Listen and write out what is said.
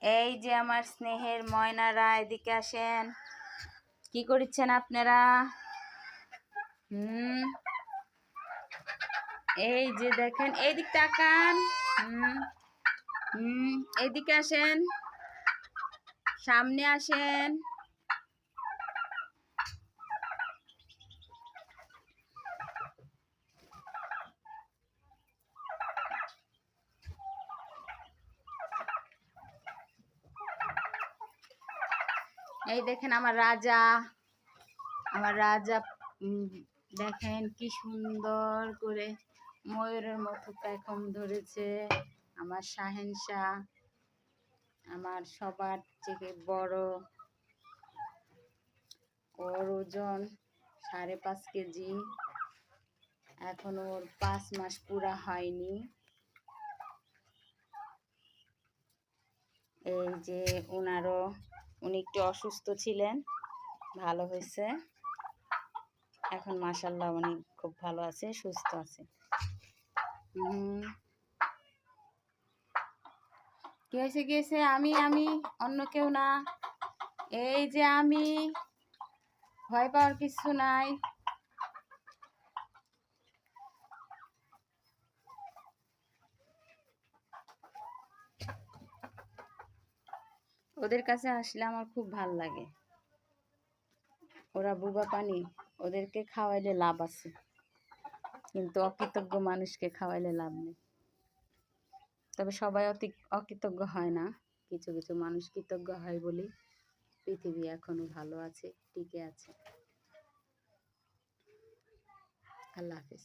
এই যে আমার স্নেহের ময়নারা, এদিকে আসেন। কি করছেন আপনারা? এই যে দেখেন, এইদিক তাকান। এইদিকে আসেন, সামনে আসেন। এই দেখেন আমার রাজা, আমার রাজা। দেখেন কি সুন্দর করে ময়ূরের মতো পেখম ধরেছে। আমার শাহেনশাহ, আমার সবার থেকে বড়। ওর ওজন 5.5 কেজি। এখন ওর 5 মাস পুরা হয়নি। এই যে উনি একটু অসুস্থ ছিলেন, ভালো হয়েছে। এখন মাশাআল্লাহ উনি খুব ভালো আছে, সুস্থ আছে। কি হয়েছে? আমি অন্য কেউ না। এই যে আমি, ভয় পাওয়ার কিছু নাই। ওদের কাছে আসলে আমার খুব ভাল লাগে। ওরা বুবা পানি, ওদেরকে খাওয়াইলে লাভ আছে, কিন্তু অকৃতজ্ঞ মানুষকে খাওয়াইলে লাভ নেই। তবে সবাই অকৃতজ্ঞ হয় না, কিছু কিছু মানুষ কৃতজ্ঞ হয় বলি পৃথিবী এখনো ভালো আছে, টিকে আছে। আল্লাহ হাফেজ।